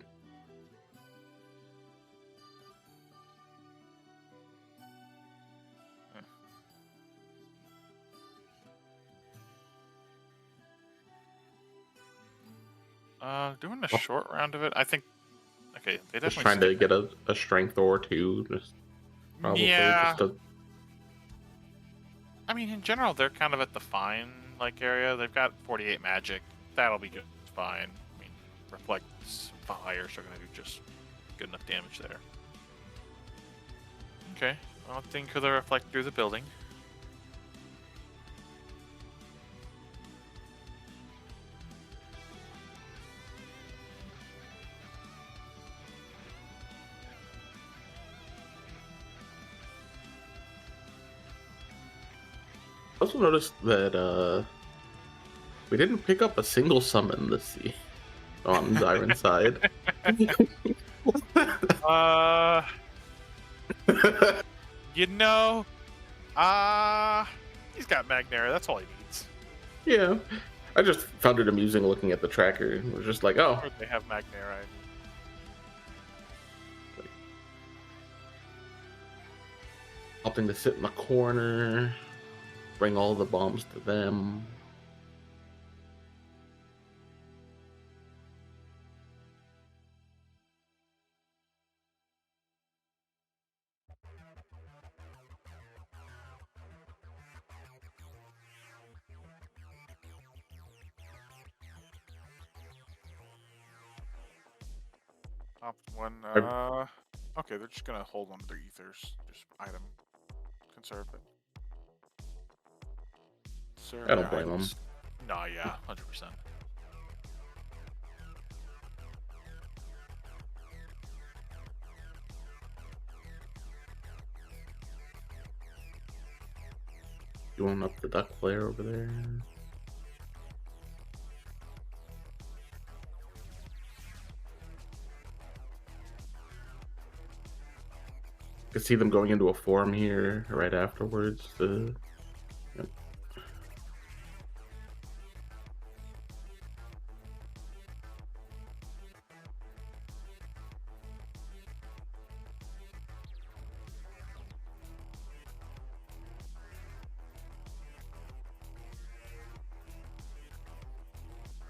Doing a short round of it, I think. Okay, they Just definitely trying to get a strength or two, just probably. Yeah. Just to... I mean, in general, they're kind of at the fine like area. They've got 48 magic. That'll be good. Fine. I mean, reflects fires are gonna do just good enough damage there. Okay, I'll think of the reflect through the building. I also noticed that we didn't pick up a single summon this sea on Zyron's side. You know, he's got Magnera. That's all he needs. Yeah, I just found it amusing looking at the tracker. It was just like, oh, Or they have Magnera. like, opting to sit in the corner, bring all the bombs to them. Opt one. I, Okay, they're just gonna hold on to their ethers. Just item conserve it. Conserve I their don't blame them. items. Nah, yeah, 100%. You want up the duck player over there? Could see them going into a form here right afterwards. Yep.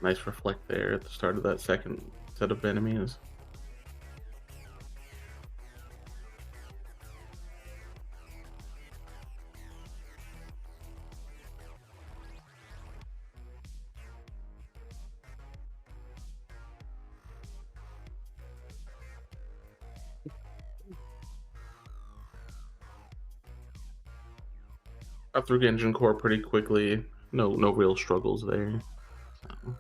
Nice reflect there at the start of that second set of enemies. Got through engine core pretty quickly. No real struggles there. So,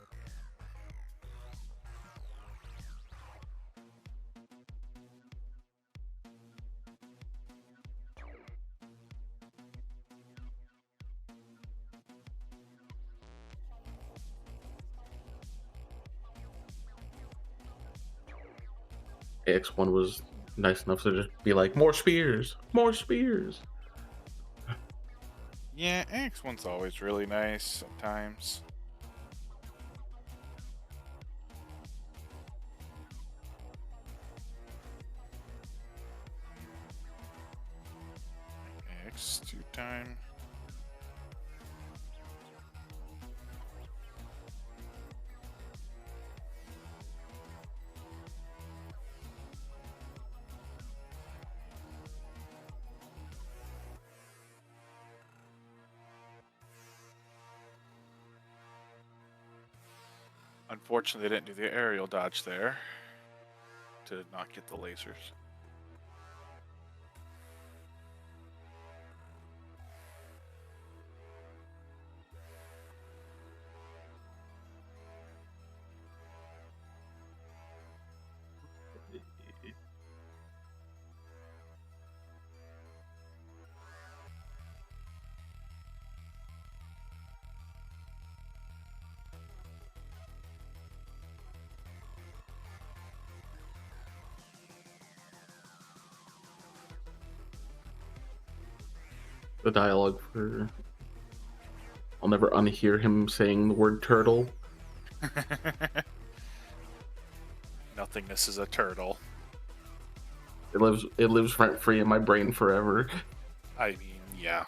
X1 was nice enough to just be like, more spears, more spears. Yeah, X1's always really nice sometimes. X2 time. Unfortunately, they didn't do the aerial dodge there to not get the lasers. The dialogue for I'll never unhear him saying the word turtle. Nothingness is a turtle. It lives rent free in my brain forever. I mean, yeah.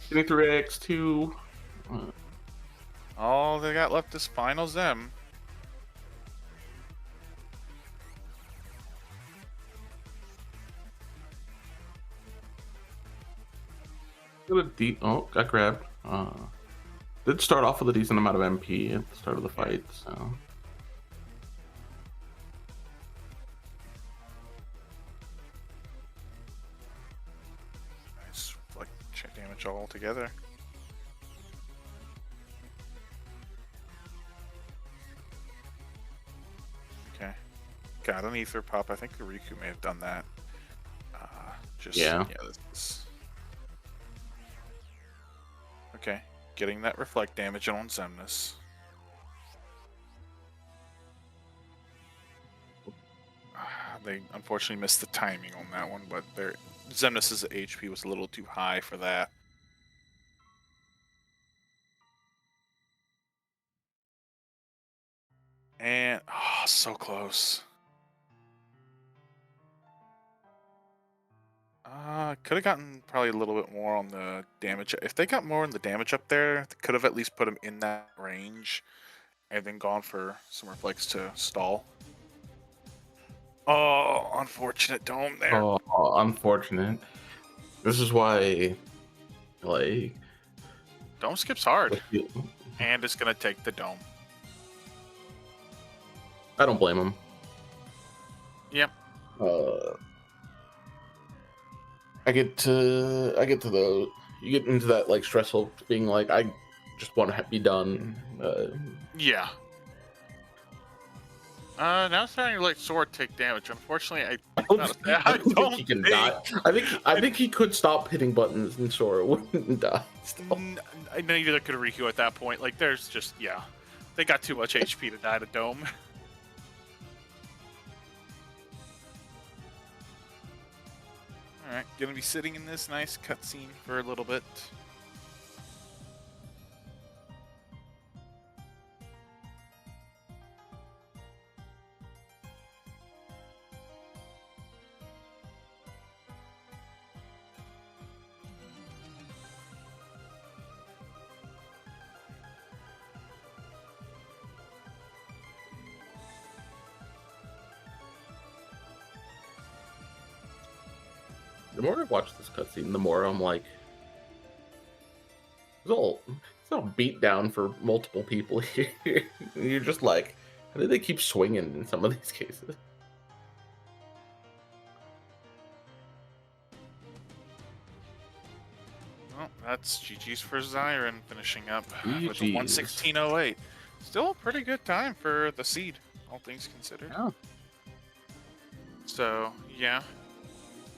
Getting through X2. All they got left is final Zem. Got grabbed. Did start off with a decent amount of MP at the start of the fight, so. Nice, like, check damage all together. Okay. Got an ether pop. I think the Riku may have done that. Yeah. This is... Okay. Getting that reflect damage on Zemnis. They unfortunately missed the timing on that one, but their Zemnis's HP was a little too high for that. And oh, so close. Could have gotten probably a little bit more on the damage. If they got more on the damage up there, they could have at least put him in that range and then gone for some reflex to stall. Oh, unfortunate dome there. Oh, unfortunate. This is why, like, Dome skips hard, with you, and it's gonna take the dome. I don't blame him. Yep. Uh, I get to the, you get into that like stressful being like, I just want to be done. Yeah. Now it's starting to let Sword take damage. Unfortunately, I I don't think don't he can think. die. I think he could stop hitting buttons and Sora wouldn't die. Still. Neither could Riku at that point. Like, there's just they got too much HP to die to dome. All right, gonna be sitting in this nice cutscene for a little bit. The more I watch this cutscene, the more I'm like, it's all beat down for multiple people here. You're just like, how do they keep swinging in some of these cases? Well, that's GG's for Zyron finishing up with a GG's. 116.08. Still a pretty good time for the seed, all things considered. Yeah. So, yeah.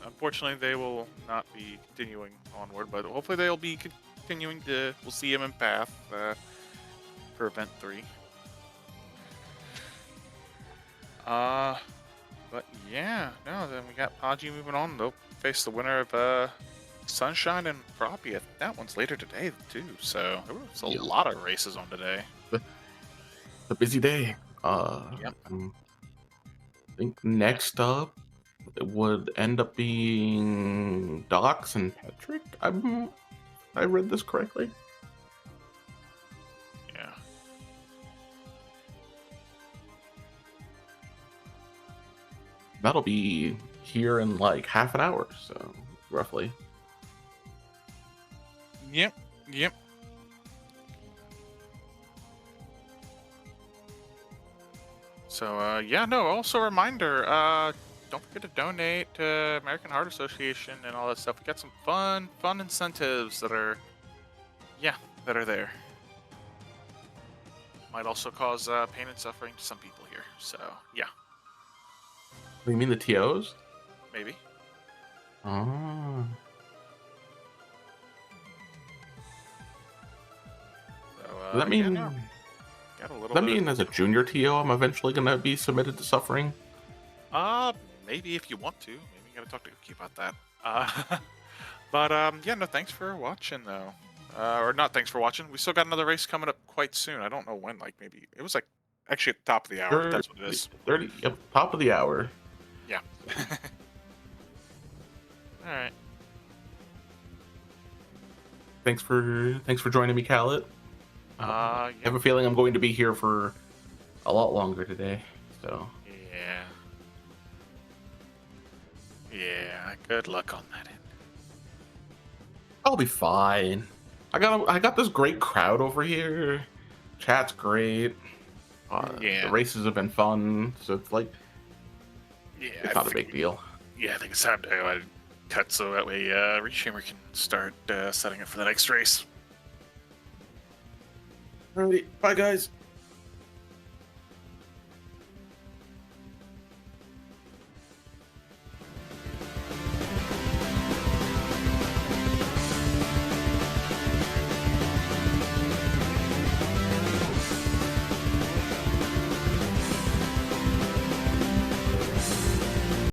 Unfortunately, they will not be continuing onward, but hopefully they'll be continuing to. We'll see him in Path for Event 3. But yeah, no, then we got Paji moving on. They'll face the winner of Sunshine and Froppy. That one's later today, too. So there was a lot of races on today. A busy day. Yep. I think next up it would end up being Docs and Patrick. I read this correctly. Yeah. That'll be here in like half an hour, so roughly. Yep. Yep. So, yeah, no, also a reminder, don't forget to donate to American Heart Association and all that stuff. We got some fun incentives that are there. Might also cause pain and suffering to some people here. So, yeah, You mean the TOs? maybe. Oh. So, Does that mean, got a little does that bit mean as a junior TO I'm eventually going to be submitted to suffering? maybe if you want to. Maybe you gotta talk to Uki about that. But, yeah, no, thanks for watching, though. Or not thanks for watching. We still got another race coming up quite soon. I don't know when, like, maybe. It was, like, actually at the top of the hour. That's what it is. 30, yep, top of the hour. Yeah. Alright. Thanks for joining me, Khaled. Yeah. I have a feeling I'm going to be here for a lot longer today. So Yeah. Yeah, good luck on that end. I'll be fine. I got this great crowd over here. Chat's great. Yeah. The races have been fun, so it's like Yeah, it's not a big deal. Yeah, I think it's time to cut so that way Reshamer can start setting up for the next race. Alrighty, bye guys.